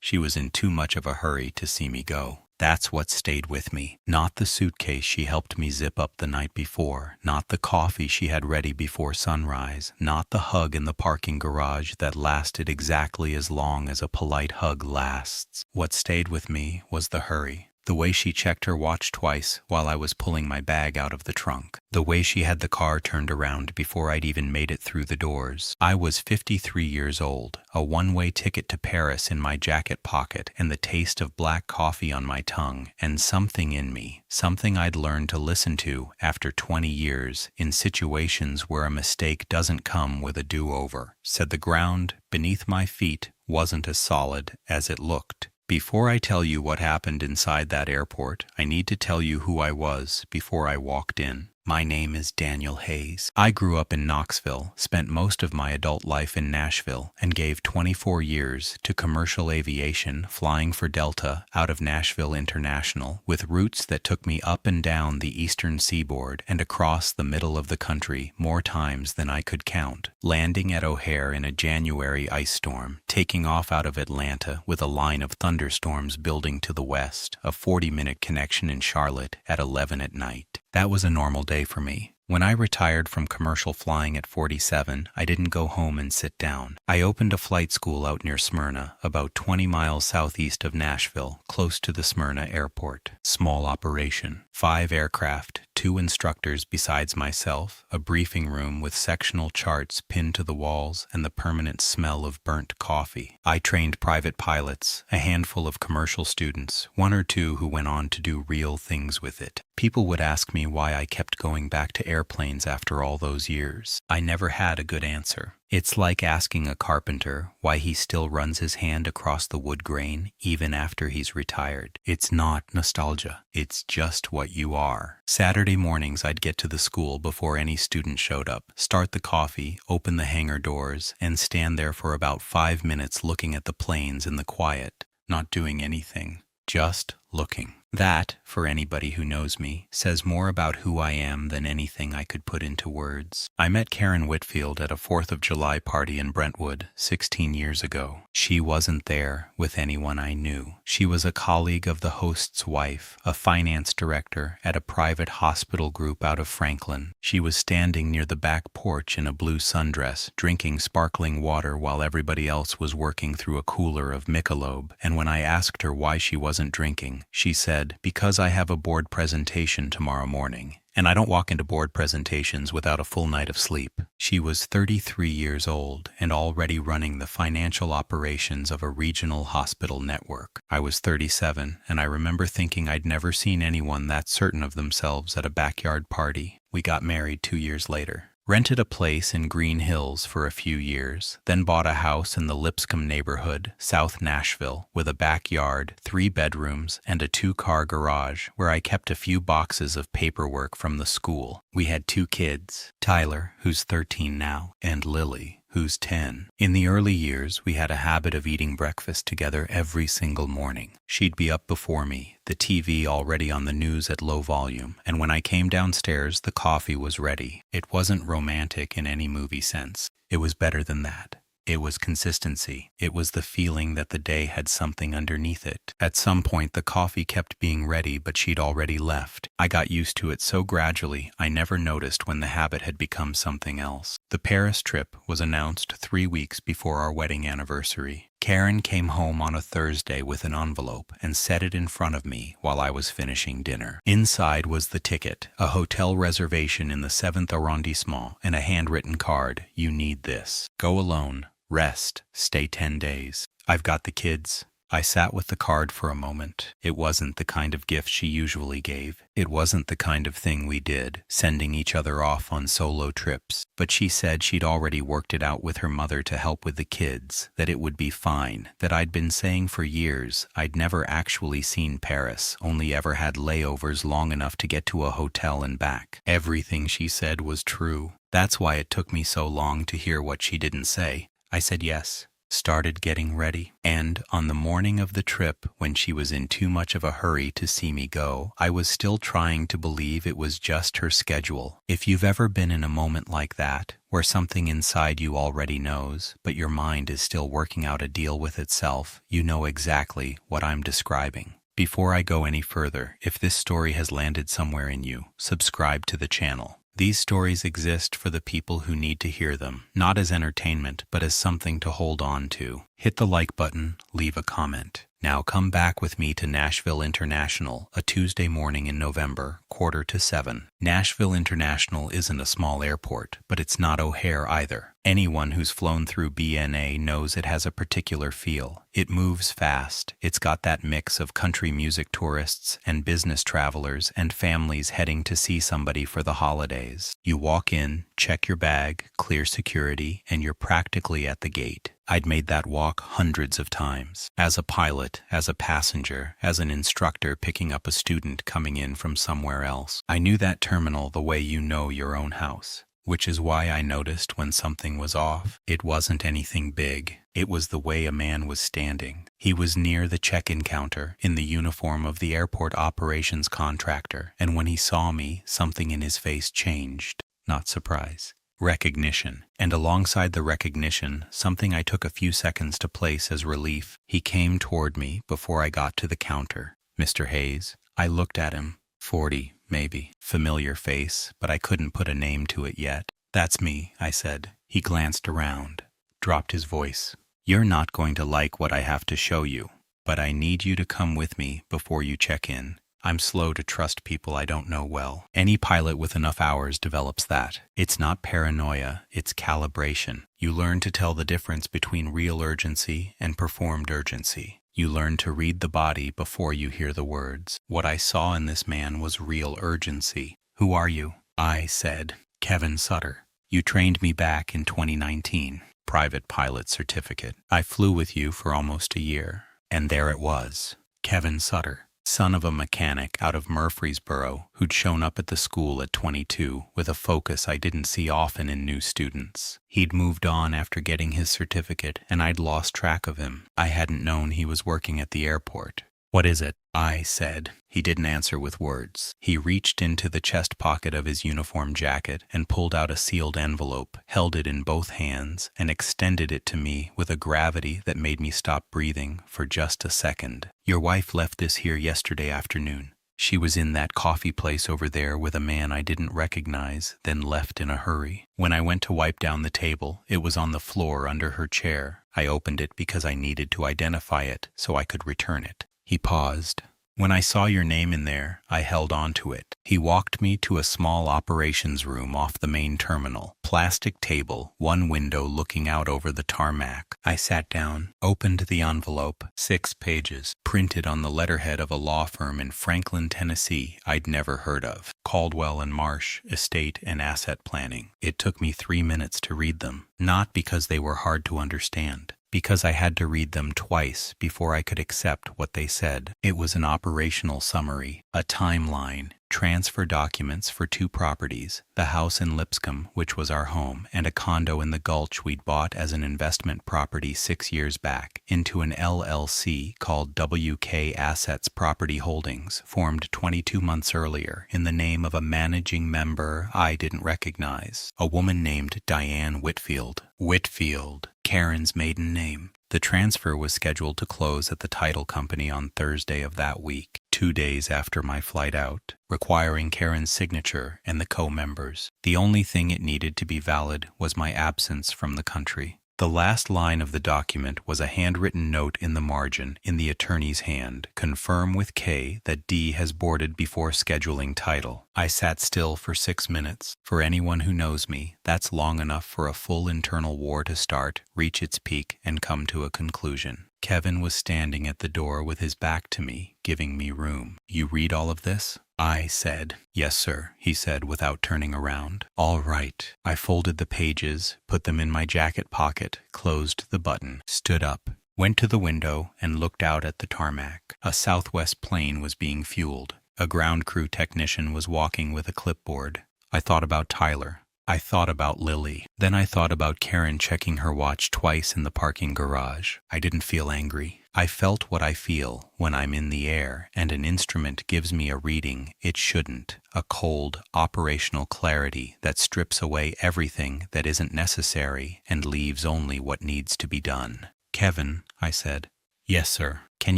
She was in too much of a hurry to see me go. That's what stayed with me. Not the suitcase she helped me zip up the night before, not the coffee she had ready before sunrise, not the hug in the parking garage that lasted exactly as long as a polite hug lasts. What stayed with me was the hurry. The way she checked her watch twice while I was pulling my bag out of the trunk. The way she had the car turned around before I'd even made it through the doors. I was 53 years old, a one-way ticket to Paris in my jacket pocket, and the taste of black coffee on my tongue, and something in me, something I'd learned to listen to after 20 years, in situations where a mistake doesn't come with a do-over, said the ground beneath my feet wasn't as solid as it looked. Before I tell you what happened inside that airport, I need to tell you who I was before I walked in. My name is Daniel Hayes. I grew up in Knoxville, spent most of my adult life in Nashville, and gave 24 years to commercial aviation, flying for Delta out of Nashville International, with routes that took me up and down the eastern seaboard and across the middle of the country more times than I could count, landing at O'Hare in a January ice storm, taking off out of Atlanta with a line of thunderstorms building to the west, a 40-minute connection in Charlotte at 11 at night. That was a normal day for me. When I retired from commercial flying at 47, I didn't go home and sit down. I opened a flight school out near Smyrna, about 20 miles southeast of Nashville, close to the Smyrna airport. Small operation. 5 aircraft, 2 instructors besides myself, a briefing room with sectional charts pinned to the walls, and the permanent smell of burnt coffee. I trained private pilots, a handful of commercial students, 1 or 2 who went on to do real things with it. People would ask me why I kept going back to airplanes after all those years. I never had a good answer. It's like asking a carpenter why he still runs his hand across the wood grain even after he's retired. It's not nostalgia. It's just what you are. Saturday mornings I'd get to the school before any student showed up, start the coffee, open the hangar doors, and stand there for about 5 minutes looking at the planes in the quiet, not doing anything, just looking. That, for anybody who knows me, says more about who I am than anything I could put into words. I met Karen Whitfield at a 4th of July party in Brentwood 16 years ago. She wasn't there with anyone I knew. She was a colleague of the host's wife, a finance director at a private hospital group out of Franklin. She was standing near the back porch in a blue sundress, drinking sparkling water while everybody else was working through a cooler of Michelob, and when I asked her why she wasn't drinking, she said, "Because I have a board presentation tomorrow morning, and I don't walk into board presentations without a full night of sleep." She was 33 years old and already running the financial operations of a regional hospital network. I was 37, and I remember thinking I'd never seen anyone that certain of themselves at a backyard party. We got married 2 years later. Rented a place in Green Hills for a few years, then bought a house in the Lipscomb neighborhood, South Nashville, with a backyard, 3 bedrooms, and a 2-car garage where I kept a few boxes of paperwork from the school. We had 2 kids, Tyler, who's 13 now, and Lily, who's 10. In the early years, we had a habit of eating breakfast together every single morning. She'd be up before me, the TV already on the news at low volume, and when I came downstairs, the coffee was ready. It wasn't romantic in any movie sense. It was better than that. It was consistency. It was the feeling that the day had something underneath it. At some point, the coffee kept being ready, but she'd already left. I got used to it so gradually, I never noticed when the habit had become something else. The Paris trip was announced 3 weeks before our wedding anniversary. Karen came home on a Thursday with an envelope and set it in front of me while I was finishing dinner. Inside was the ticket, a hotel reservation in the 7th arrondissement, and a handwritten card. "You need this. Go alone. Rest. Stay 10 days. I've got the kids." I sat with the card for a moment. It wasn't the kind of gift she usually gave. It wasn't the kind of thing we did, sending each other off on solo trips. But she said she'd already worked it out with her mother to help with the kids, that it would be fine, that I'd been saying for years I'd never actually seen Paris, only ever had layovers long enough to get to a hotel and back. Everything she said was true. That's why it took me so long to hear what she didn't say. I said yes. started getting ready. And on the morning of the trip, when she was in too much of a hurry to see me go, I was still trying to believe it was just her schedule. If you've ever been in a moment like that, where something inside you already knows, but your mind is still working out a deal with itself, you know exactly what I'm describing. Before I go any further, if this story has landed somewhere in you, subscribe to the channel. These stories exist for the people who need to hear them, not as entertainment, but as something to hold on to. Hit the like button, leave a comment. Now come back with me to Nashville International, a Tuesday morning in November, 6:45. Nashville International isn't a small airport, but it's not O'Hare either. Anyone who's flown through BNA knows it has a particular feel. It moves fast. It's got that mix of country music tourists and business travelers and families heading to see somebody for the holidays. You walk in, check your bag, clear security, and you're practically at the gate. I'd made that walk hundreds of times. As a pilot, as a passenger, as an instructor picking up a student coming in from somewhere else. I knew that terminal the way you know your own house. Which is why I noticed when something was off. It wasn't anything big. It was the way a man was standing. He was near the check-in counter in the uniform of the airport operations contractor, and when he saw me, something in his face changed. Not surprise. Recognition. And alongside the recognition, something I took a few seconds to place as relief. He came toward me before I got to the counter. "Mr. Hayes." I looked at him. 40, maybe. Familiar face, but I couldn't put a name to it yet. "That's me," I said. He glanced around, dropped his voice. "You're not going to like what I have to show you, but I need you to come with me before you check in. I'm slow to trust people I don't know well. Any pilot with enough hours develops that. It's not paranoia, it's calibration. You learn to tell the difference between real urgency and performed urgency. You learn to read the body before you hear the words. What I saw in this man was real urgency. "Who are you?" I said. "Kevin Sutter. You trained me back in 2019. Private pilot certificate. I flew with you for almost a year." And there it was. Kevin Sutter. Son of a mechanic out of Murfreesboro who'd shown up at the school at 22 with a focus I didn't see often in new students. He'd moved on after getting his certificate, and I'd lost track of him. I hadn't known he was working at the airport. "What is it?" I said. He didn't answer with words. He reached into the chest pocket of his uniform jacket and pulled out a sealed envelope, held it in both hands, and extended it to me with a gravity that made me stop breathing for just a second. "Your wife left this here yesterday afternoon. She was in that coffee place over there with a man I didn't recognize, then left in a hurry. When I went to wipe down the table, it was on the floor under her chair. I opened it because I needed to identify it so I could return it." He paused. "When I saw your name in there, I held on to it." He walked me to a small operations room off the main terminal. Plastic table, one window looking out over the tarmac. I sat down, opened the envelope, 6 pages, printed on the letterhead of a law firm in Franklin, Tennessee I'd never heard of. Caldwell and Marsh, Estate and Asset Planning. It took me 3 minutes to read them, not because they were hard to understand, because I had to read them twice before I could accept what they said. It was an operational summary, a timeline, transfer documents for 2 properties, the house in Lipscomb, which was our home, and a condo in the Gulch we'd bought as an investment property 6 years back, into an LLC called WK Assets Property Holdings, formed 22 months earlier in the name of a managing member I didn't recognize, a woman named Diane Whitfield. Whitfield, Karen's maiden name. The transfer was scheduled to close at the title company on Thursday of that week, 2 days after my flight out, requiring Karen's signature and the co-members. The only thing it needed to be valid was my absence from the country. The last line of the document was a handwritten note in the margin in the attorney's hand. "Confirm with K that D has boarded before scheduling title." I sat still for 6 minutes. For anyone who knows me, that's long enough for a full internal war to start, reach its peak, and come to a conclusion. Kevin was standing at the door with his back to me, giving me room. "You read all of this?" I said. "Yes, sir," he said without turning around. "All right." I folded the pages, put them in my jacket pocket, closed the button, stood up, went to the window, and looked out at the tarmac. A Southwest plane was being fueled. A ground crew technician was walking with a clipboard. I thought about Tyler. I thought about Lily. Then I thought about Karen checking her watch twice in the parking garage. I didn't feel angry. I felt what I feel when I'm in the air and an instrument gives me a reading it shouldn't, a cold, operational clarity that strips away everything that isn't necessary and leaves only what needs to be done. Kevin, I said. Yes, sir. Can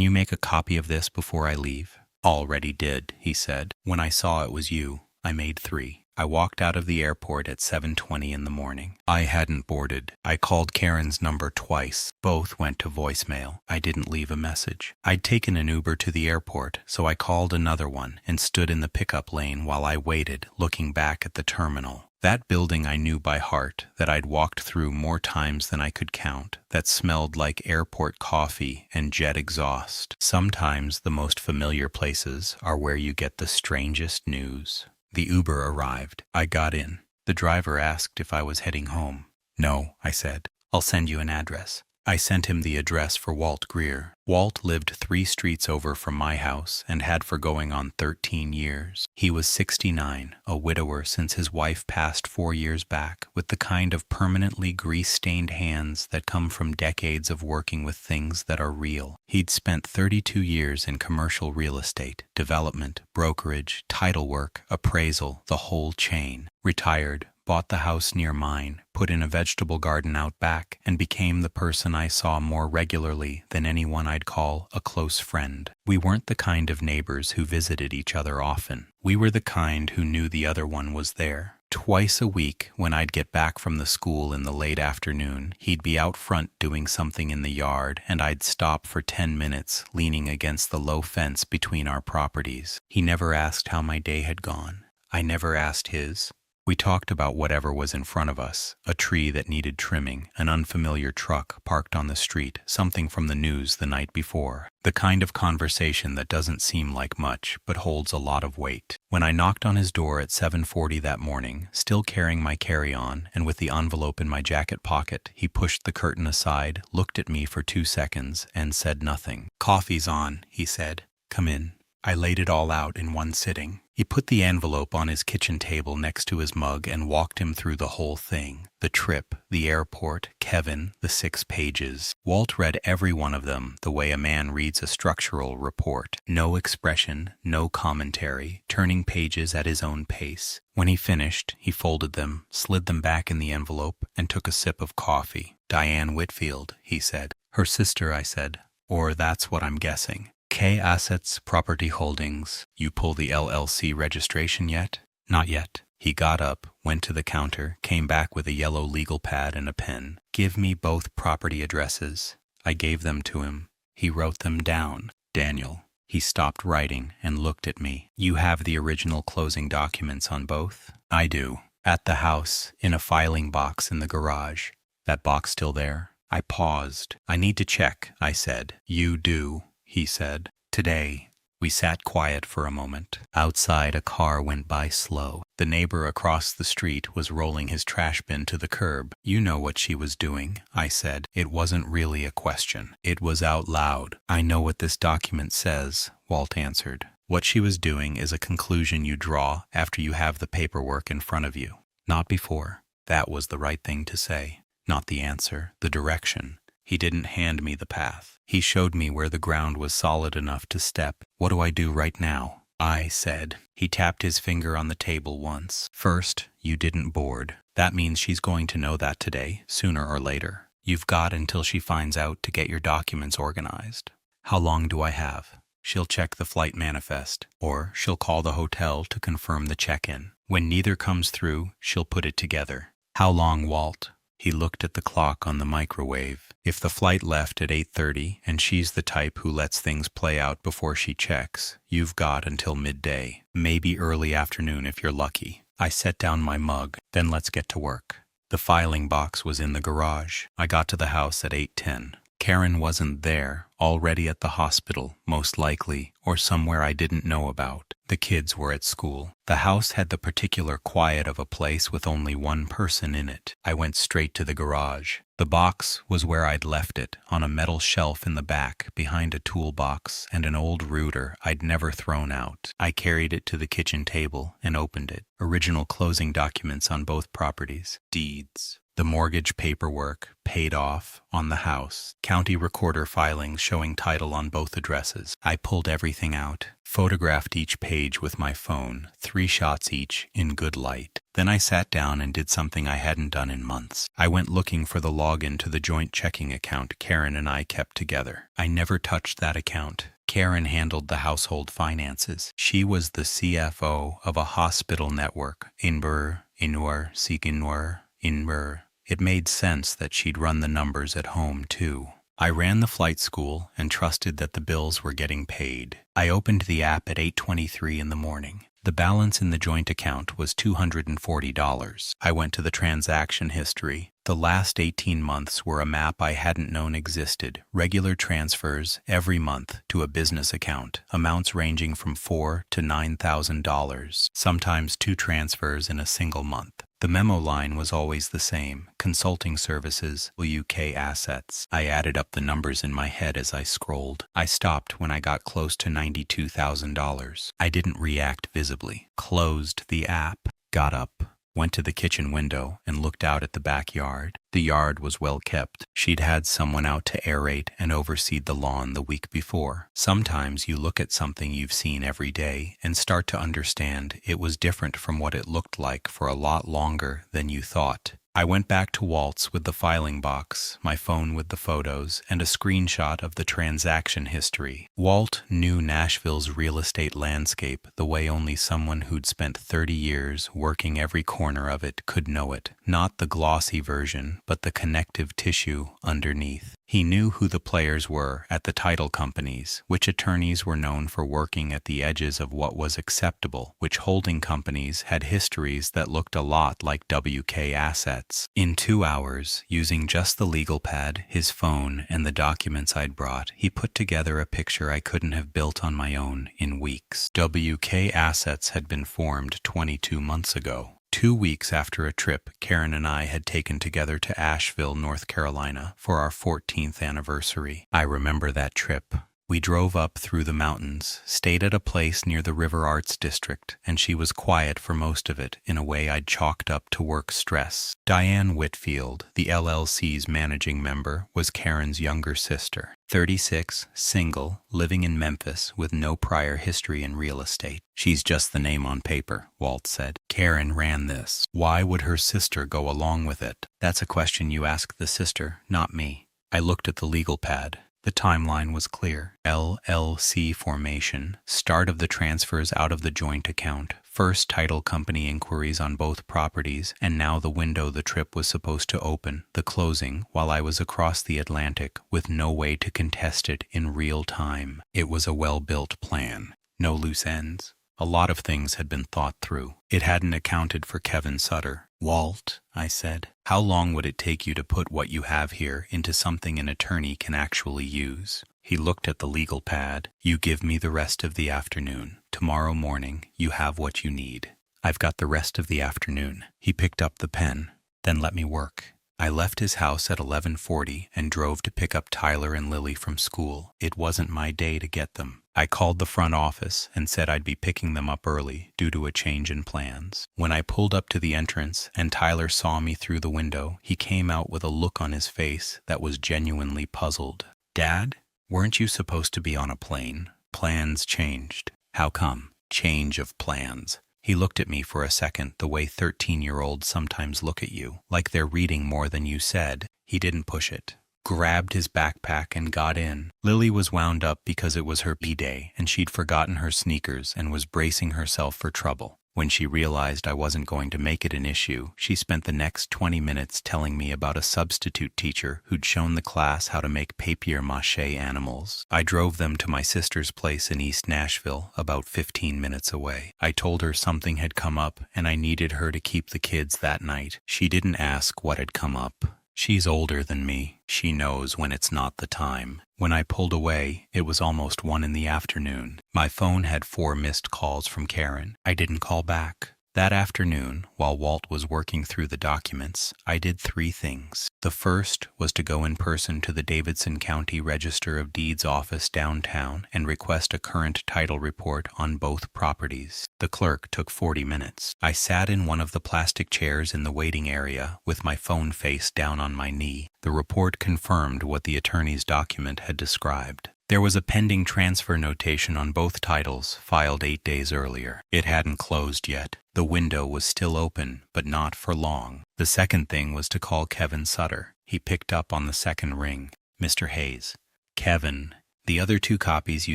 you make a copy of this before I leave? Already did, he said. When I saw it was you, I made 3. I walked out of the airport at 7:20 in the morning. I hadn't boarded. I called Karen's number twice. Both went to voicemail. I didn't leave a message. I'd taken an Uber to the airport, so I called another one and stood in the pickup lane while I waited, looking back at the terminal. That building I knew by heart, that I'd walked through more times than I could count, that smelled like airport coffee and jet exhaust. Sometimes the most familiar places are where you get the strangest news. The Uber arrived. I got in. The driver asked if I was heading home. No, I said. I'll send you an address. I sent him the address for Walt Greer. Walt lived 3 streets over from my house and had for going on 13 years. He was 69, a widower since his wife passed 4 years back, with the kind of permanently grease-stained hands that come from decades of working with things that are real. He'd spent 32 years in commercial real estate, development, brokerage, title work, appraisal, the whole chain. Retired, bought the house near mine, put in a vegetable garden out back, and became the person I saw more regularly than anyone I'd call a close friend. We weren't the kind of neighbors who visited each other often. We were the kind who knew the other one was there. Twice a week, when I'd get back from the school in the late afternoon, he'd be out front doing something in the yard, and I'd stop for 10 minutes, leaning against the low fence between our properties. He never asked how my day had gone. I never asked his. We talked about whatever was in front of us, a tree that needed trimming, an unfamiliar truck parked on the street, something from the news the night before. The kind of conversation that doesn't seem like much, but holds a lot of weight. When I knocked on his door at 7:40 that morning, still carrying my carry-on and with the envelope in my jacket pocket, he pushed the curtain aside, looked at me for 2 seconds, and said nothing. "Coffee's on," he said. "Come in." I laid it all out in one sitting. He put the envelope on his kitchen table next to his mug and walked him through the whole thing. The trip, the airport, Kevin, the 6 pages. Walt read every one of them the way a man reads a structural report. No expression, no commentary, turning pages at his own pace. When he finished, he folded them, slid them back in the envelope, and took a sip of coffee. "Diane Whitfield," he said. "Her sister," I said. "Or that's what I'm guessing. K Assets Property Holdings. You pull the LLC registration yet?" "Not yet." He got up, went to the counter, came back with a yellow legal pad and a pen. "Give me both property addresses." I gave them to him. He wrote them down. "Daniel." He stopped writing and looked at me. "You have the original closing documents on both?" "I do. At the house, in a filing box in the garage." "That box still there?" I paused. "I need to check," I said. "You do," he said. "Today." We sat quiet for a moment. Outside, a car went by slow. The neighbor across the street was rolling his trash bin to the curb. "You know what she was doing," I said. It wasn't really a question. It was out loud. "I know what this document says," Walt answered. "What she was doing is a conclusion you draw after you have the paperwork in front of you. Not before." That was the right thing to say. Not the answer, the direction. He didn't hand me the path. He showed me where the ground was solid enough to step. "What do I do right now?" I said. He tapped his finger on the table once. "First, you didn't board. That means she's going to know that today, sooner or later. You've got until she finds out to get your documents organized." "How long do I have?" "She'll check the flight manifest, or she'll call the hotel to confirm the check-in. When neither comes through, she'll put it together." "How long, Walt?" He looked at the clock on the microwave. "If the flight left at 8:30 and she's the type who lets things play out before she checks, you've got until midday. Maybe early afternoon if you're lucky." I set down my mug. "Then let's get to work." The filing box was in the garage. I got to the house at 8:10. Karen wasn't there, already at the hospital, most likely, or somewhere I didn't know about. The kids were at school. The house had the particular quiet of a place with only one person in it. I went straight to the garage. The box was where I'd left it, on a metal shelf in the back, behind a toolbox and an old router I'd never thrown out. I carried it to the kitchen table and opened it. Original closing documents on both properties. Deeds. The mortgage paperwork, paid off, on the house. County recorder filings showing title on both addresses. I pulled everything out, photographed each page with my phone, 3 shots each, in good light. Then I sat down and did something I hadn't done in months. I went looking for the login to the joint checking account Karen and I kept together. I never touched that account. Karen handled the household finances. She was the CFO of a hospital network. Inbur, Siginwar, Inbur. It made sense that she'd run the numbers at home, too. I ran the flight school and trusted that the bills were getting paid. I opened the app at 8:23 in the morning. The balance in the joint account was $240. I went to the transaction history. The last 18 months were a map I hadn't known existed. Regular transfers every month to a business account, amounts ranging from $4,000 to $9,000, sometimes 2 transfers in a single month. The memo line was always the same: consulting services, UK assets. I added up the numbers in my head as I scrolled. I stopped when I got close to $92,000. I didn't react visibly. Closed the app, got up, went to the kitchen window and looked out at the backyard. The yard was well kept. She'd had someone out to aerate and overseed the lawn the week before. Sometimes you look at something you've seen every day and start to understand it was different from what it looked like for a lot longer than you thought. I went back to Walt's with the filing box, my phone with the photos, and a screenshot of the transaction history. Walt knew Nashville's real estate landscape the way only someone who'd spent 30 years working every corner of it could know it. Not the glossy version, but the connective tissue underneath. He knew who the players were at the title companies, which attorneys were known for working at the edges of what was acceptable, which holding companies had histories that looked a lot like WK assets. In 2 hours, using just the legal pad, his phone, and the documents I'd brought, he put together a picture I couldn't have built on my own in weeks. WK assets had been formed 22 months ago. 2 weeks after a trip Karen and I had taken together to Asheville, North Carolina, for our 14th anniversary. I remember that trip. We drove up through the mountains, stayed at a place near the River Arts District, and she was quiet for most of it in a way I'd chalked up to work stress. Diane Whitfield, the LLC's managing member, was Karen's younger sister. 36, single, living in Memphis with no prior history in real estate. She's just the name on paper, Walt said. Karen ran this. Why would her sister go along with it? That's a question you ask the sister, not me. I looked at the legal pad. The timeline was clear. LLC formation, start of the transfers out of the joint account, first title company inquiries on both properties, and now the window the trip was supposed to open, the closing, while I was across the Atlantic with no way to contest it in real time. It was a well-built plan. No loose ends. A lot of things had been thought through. It hadn't accounted for Kevin Sutter. Walt, I said, how long would it take you to put what you have here into something an attorney can actually use? He looked at the legal pad. You give me the rest of the afternoon. Tomorrow morning, you have what you need. I've got the rest of the afternoon. He picked up the pen. Then let me work. I left his house at 11:40 and drove to pick up Tyler and Lily from school. It wasn't my day to get them. I called the front office and said I'd be picking them up early due to a change in plans. When I pulled up to the entrance and Tyler saw me through the window, he came out with a look on his face that was genuinely puzzled. Dad, weren't you supposed to be on a plane? Plans changed. How come? Change of plans. He looked at me for a second the way 13-year-olds sometimes look at you, like they're reading more than you said. He didn't push it. Grabbed his backpack and got in. Lily was wound up because it was her B-day and she'd forgotten her sneakers and was bracing herself for trouble. When she realized I wasn't going to make it an issue, she spent the next 20 minutes telling me about a substitute teacher who'd shown the class how to make papier-mâché animals. I drove them to my sister's place in East Nashville, about 15 minutes away. I told her something had come up and I needed her to keep the kids that night. She didn't ask what had come up. She's older than me. She knows when it's not the time. When I pulled away, it was almost 1 in the afternoon. My phone had 4 missed calls from Karen. I didn't call back. That afternoon, while Walt was working through the documents, I did 3 things. The first was to go in person to the Davidson County Register of Deeds office downtown and request a current title report on both properties. The clerk took 40 minutes. I sat in one of the plastic chairs in the waiting area with my phone face down on my knee. The report confirmed what the attorney's document had described. There was a pending transfer notation on both titles, filed 8 days earlier. It hadn't closed yet. The window was still open, but not for long. The second thing was to call Kevin Sutter. He picked up on the second ring. Mr. Hayes. Kevin, the other 2 copies you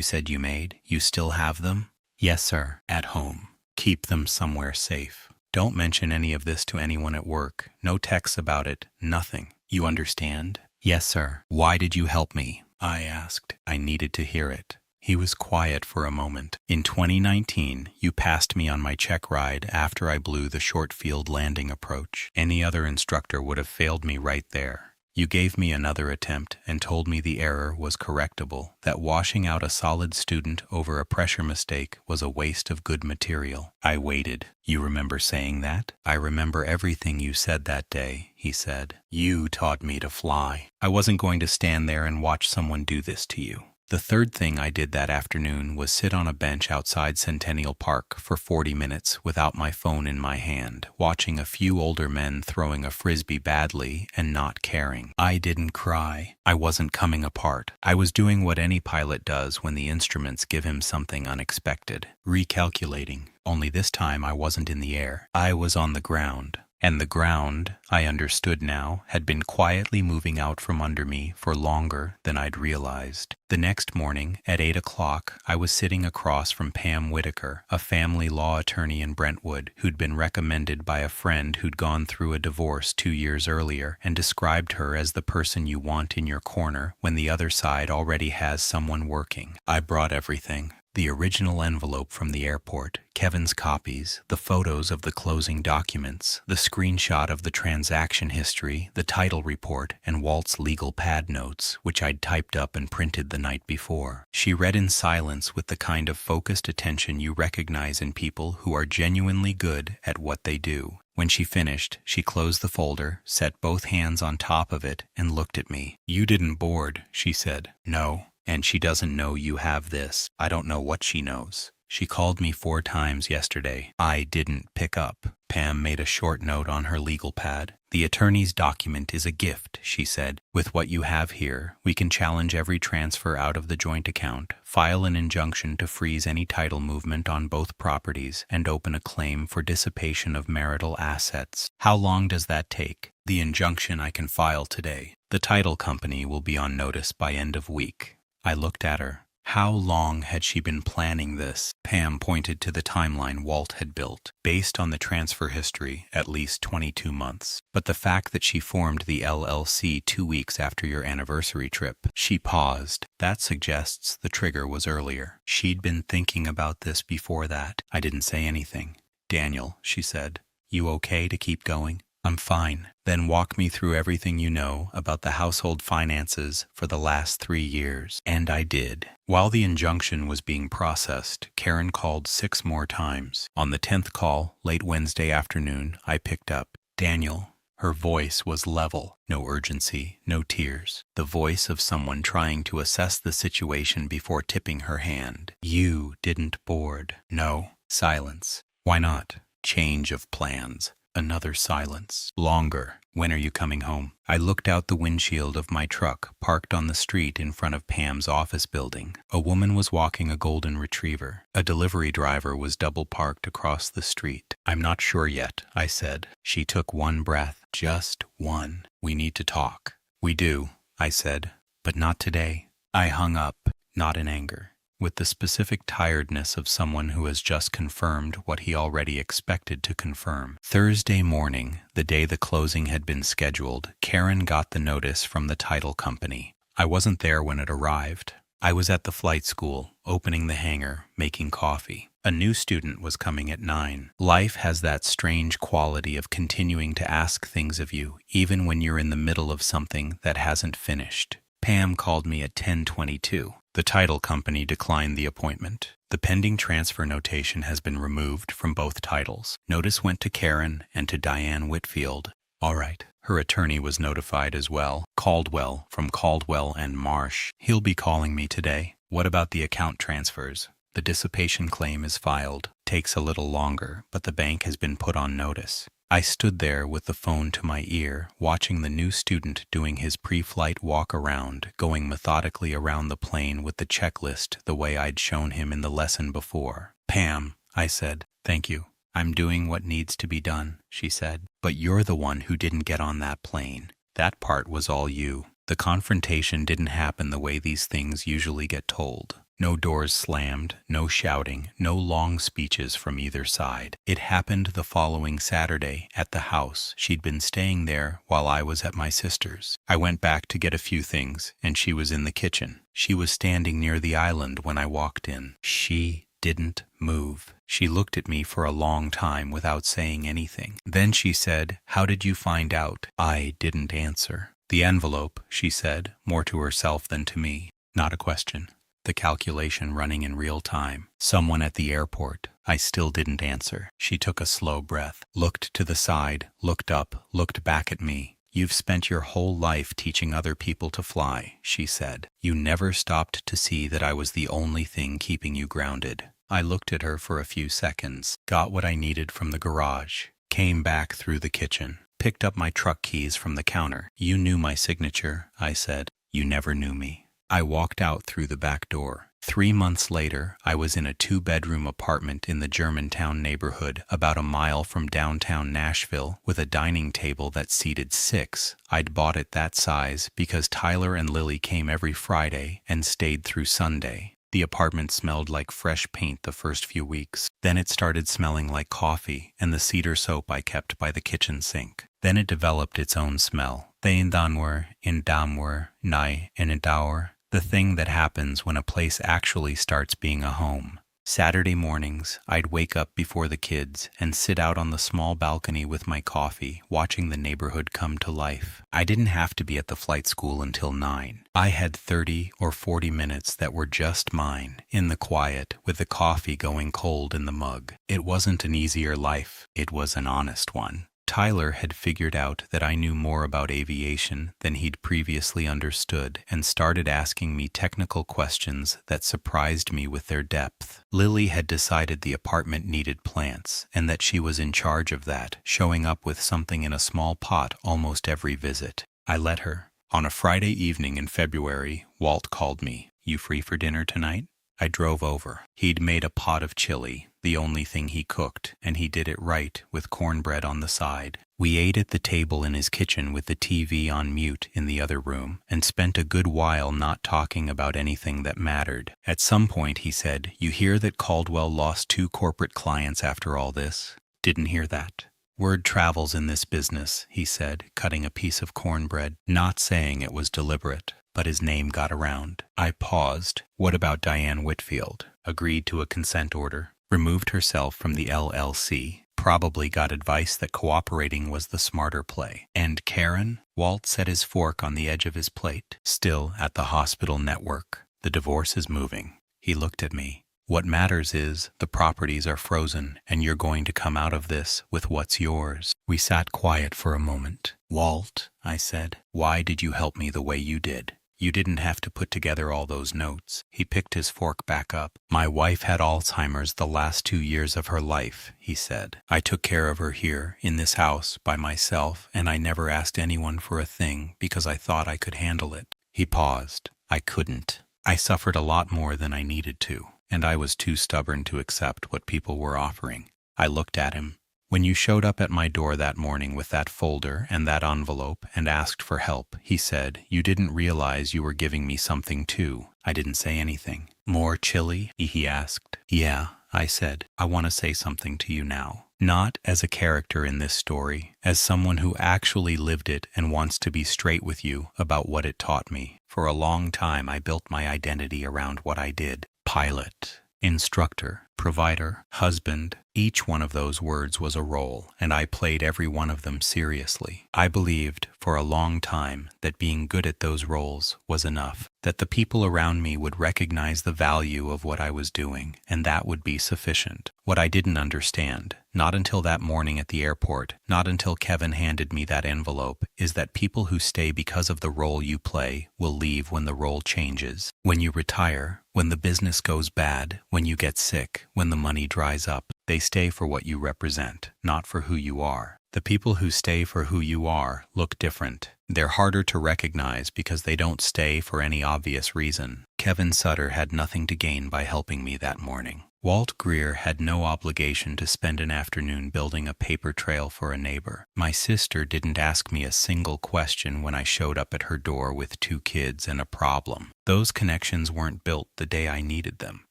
said you made, you still have them? Yes, sir. At home. Keep them somewhere safe. Don't mention any of this to anyone at work. No texts about it. Nothing. You understand? Yes, sir. Why did you help me? I asked. I needed to hear it. He was quiet for a moment. In 2019, you passed me on my check ride after I blew the short field landing approach. Any other instructor would have failed me right there. You gave me another attempt and told me the error was correctable, that washing out a solid student over a pressure mistake was a waste of good material. I waited. You remember saying that? I remember everything you said that day, he said. You taught me to fly. I wasn't going to stand there and watch someone do this to you. The third thing I did that afternoon was sit on a bench outside Centennial Park for 40 minutes without my phone in my hand, watching a few older men throwing a frisbee badly and not caring. I didn't cry. I wasn't coming apart. I was doing what any pilot does when the instruments give him something unexpected, recalculating. Only this time I wasn't in the air. I was on the ground. And the ground, I understood now, had been quietly moving out from under me for longer than I'd realized. The next morning, at 8 o'clock, I was sitting across from Pam Whitaker, a family law attorney in Brentwood, who'd been recommended by a friend who'd gone through a divorce 2 years earlier and described her as the person you want in your corner when the other side already has someone working. I brought everything. The original envelope from the airport, Kevin's copies, the photos of the closing documents, the screenshot of the transaction history, the title report, and Walt's legal pad notes, which I'd typed up and printed the night before. She read in silence with the kind of focused attention you recognize in people who are genuinely good at what they do. When she finished, she closed the folder, set both hands on top of it, and looked at me. You didn't board, she said. No. And she doesn't know you have this. I don't know what she knows. She called me 4 times yesterday. I didn't pick up. Pam made a short note on her legal pad. The attorney's document is a gift, she said. With what you have here, we can challenge every transfer out of the joint account, file an injunction to freeze any title movement on both properties, and open a claim for dissipation of marital assets. How long does that take? The injunction I can file today. The title company will be on notice by end of week. I looked at her. How long had she been planning this? Pam pointed to the timeline Walt had built. Based on the transfer history, at least 22 months. But the fact that she formed the LLC 2 weeks after your anniversary trip. She paused. That suggests the trigger was earlier. She'd been thinking about this before that. I didn't say anything. Daniel, she said, you okay to keep going? I'm fine. Then walk me through everything you know about the household finances for the last 3 years. And I did. While the injunction was being processed, Karen called 6 more times. On the 10th call, late Wednesday afternoon, I picked up. Daniel. Her voice was level. No urgency, no tears. The voice of someone trying to assess the situation before tipping her hand. You didn't board. No. Silence. Why not? Change of plans. Another silence. Longer. When are you coming home? I looked out the windshield of my truck, parked on the street in front of Pam's office building. A woman was walking a golden retriever. A delivery driver was double parked across the street. I'm not sure yet, I said. She took 1 breath. Just 1. We need to talk. We do, I said. But not today. I hung up, not in anger. With the specific tiredness of someone who has just confirmed what he already expected to confirm. Thursday morning, the day the closing had been scheduled, Karen got the notice from the title company. I wasn't there when it arrived. I was at the flight school, opening the hangar, making coffee. A new student was coming at 9. Life has that strange quality of continuing to ask things of you, even when you're in the middle of something that hasn't finished. Pam called me at 10:22. The title company declined the appointment. The pending transfer notation has been removed from both titles. Notice went to Karen and to Diane Whitfield. All right. Her attorney was notified as well. Caldwell, from Caldwell and Marsh. He'll be calling me today. What about the account transfers? The dissipation claim is filed. Takes a little longer, but the bank has been put on notice. I stood there with the phone to my ear, watching the new student doing his pre-flight walk around, going methodically around the plane with the checklist the way I'd shown him in the lesson before. Pam, I said, thank you. I'm doing what needs to be done, she said. But you're the one who didn't get on that plane. That part was all you. The confrontation didn't happen the way these things usually get told. No doors slammed, no shouting, no long speeches from either side. It happened the following Saturday at the house. She'd been staying there while I was at my sister's. I went back to get a few things, and she was in the kitchen. She was standing near the island when I walked in. She didn't move. She looked at me for a long time without saying anything. Then she said, "How did you find out?" I didn't answer. "The envelope," she said, more to herself than to me. Not a question. The calculation running in real time. Someone at the airport. I still didn't answer. She took a slow breath, looked to the side, looked up, looked back at me. "You've spent your whole life teaching other people to fly," she said. "You never stopped to see that I was the only thing keeping you grounded." I looked at her for a few seconds, got what I needed from the garage, came back through the kitchen, picked up my truck keys from the counter. "You knew my signature," I said. "You never knew me." I walked out through the back door. 3 months later, I was in a 2-bedroom apartment in the Germantown neighborhood, about a mile from downtown Nashville, with a dining table that seated 6. I'd bought it that size because Tyler and Lily came every Friday and stayed through Sunday. The apartment smelled like fresh paint the first few weeks. Then it started smelling like coffee and the cedar soap I kept by the kitchen sink. Then it developed its own smell. Theindanwer, indamwer, nai, indaur. The thing that happens when a place actually starts being a home. Saturday mornings, I'd wake up before the kids and sit out on the small balcony with my coffee, watching the neighborhood come to life. I didn't have to be at the flight school until 9. I had 30 or 40 minutes that were just mine, in the quiet, with the coffee going cold in the mug. It wasn't an easier life. It was an honest one. Tyler had figured out that I knew more about aviation than he'd previously understood and started asking me technical questions that surprised me with their depth. Lily had decided the apartment needed plants and that she was in charge of that, showing up with something in a small pot almost every visit. I let her. On a Friday evening in February, Walt called me. "You free for dinner tonight?" I drove over. He'd made a pot of chili, the only thing he cooked, and he did it right, with cornbread on the side. We ate at the table in his kitchen with the TV on mute in the other room, and spent a good while not talking about anything that mattered. At some point he said, "You hear that Caldwell lost 2 corporate clients after all this?" "Didn't hear that." "Word travels in this business," he said, cutting a piece of cornbread, not saying it was deliberate. But his name got around. I paused. "What about Diane Whitfield?" "Agreed to a consent order. Removed herself from the LLC. Probably got advice that cooperating was the smarter play." "And Karen?" Walt set his fork on the edge of his plate. "Still at the hospital network. The divorce is moving." He looked at me. "What matters is the properties are frozen, and you're going to come out of this with what's yours." We sat quiet for a moment. "Walt," I said, "why did you help me the way you did? You didn't have to put together all those notes." He picked his fork back up. "My wife had Alzheimer's the last 2 years of her life," he said. "I took care of her here, in this house, by myself, and I never asked anyone for a thing because I thought I could handle it." He paused. "I couldn't. I suffered a lot more than I needed to, and I was too stubborn to accept what people were offering." I looked at him. "When you showed up at my door that morning with that folder and that envelope and asked for help," he said, "you didn't realize you were giving me something too." I didn't say anything. "More chili?" he asked. "Yeah," I said. "I want to say something to you now. Not as a character in this story, as someone who actually lived it and wants to be straight with you about what it taught me. For a long time I built my identity around what I did. Pilot. instructor, provider, husband. Each one of those words was a role, and I played every one of them seriously. I believed, for a long time, that being good at those roles was enough, that the people around me would recognize the value of what I was doing, and that would be sufficient. What I didn't understand, not until that morning at the airport, not until Kevin handed me that envelope, is that people who stay because of the role you play will leave when the role changes. When you retire, when the business goes bad, when you get sick, when the money dries up, they stay for what you represent, not for who you are. The people who stay for who you are look different. They're harder to recognize because they don't stay for any obvious reason. Kevin Sutter had nothing to gain by helping me that morning. Walt Greer had no obligation to spend an afternoon building a paper trail for a neighbor. My sister didn't ask me a single question when I showed up at her door with 2 kids and a problem. Those connections weren't built the day I needed them.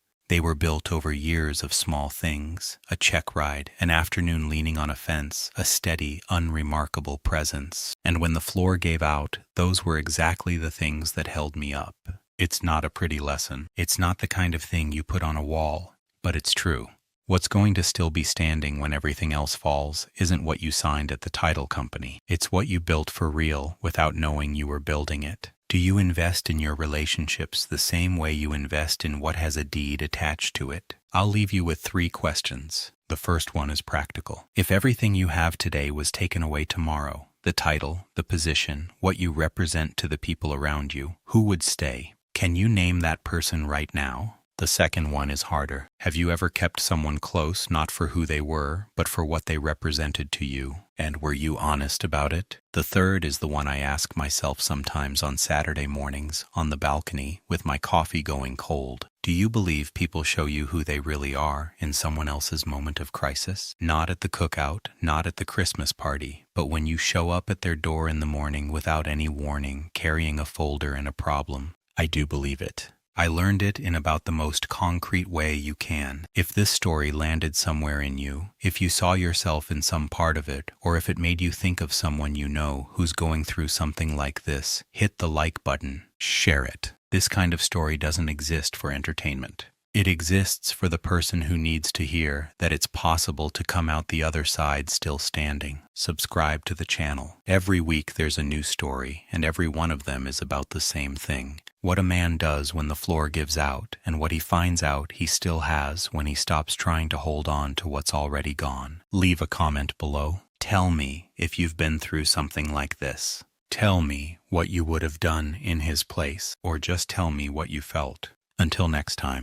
They were built over years of small things, a check ride, an afternoon leaning on a fence, a steady, unremarkable presence. And when the floor gave out, those were exactly the things that held me up. It's not a pretty lesson. It's not the kind of thing you put on a wall, but it's true. What's going to still be standing when everything else falls isn't what you signed at the title company. It's what you built for real without knowing you were building it. Do you invest in your relationships the same way you invest in what has a deed attached to it? I'll leave you with 3 questions. The first one is practical. If everything you have today was taken away tomorrow, the title, the position, what you represent to the people around you, who would stay? Can you name that person right now? The second one is harder. Have you ever kept someone close not for who they were, but for what they represented to you? And were you honest about it? The third is the one I ask myself sometimes on Saturday mornings, on the balcony, with my coffee going cold. Do you believe people show you who they really are in someone else's moment of crisis? Not at the cookout, not at the Christmas party, but when you show up at their door in the morning without any warning, carrying a folder and a problem. I do believe it. I learned it in about the most concrete way you can. If this story landed somewhere in you, if you saw yourself in some part of it, or if it made you think of someone you know who's going through something like this, hit the like button, share it. This kind of story doesn't exist for entertainment. It exists for the person who needs to hear that it's possible to come out the other side still standing. Subscribe to the channel. Every week there's a new story, and every one of them is about the same thing. What a man does when the floor gives out, and what he finds out he still has when he stops trying to hold on to what's already gone. Leave a comment below. Tell me if you've been through something like this. Tell me what you would have done in his place, or just tell me what you felt. Until next time.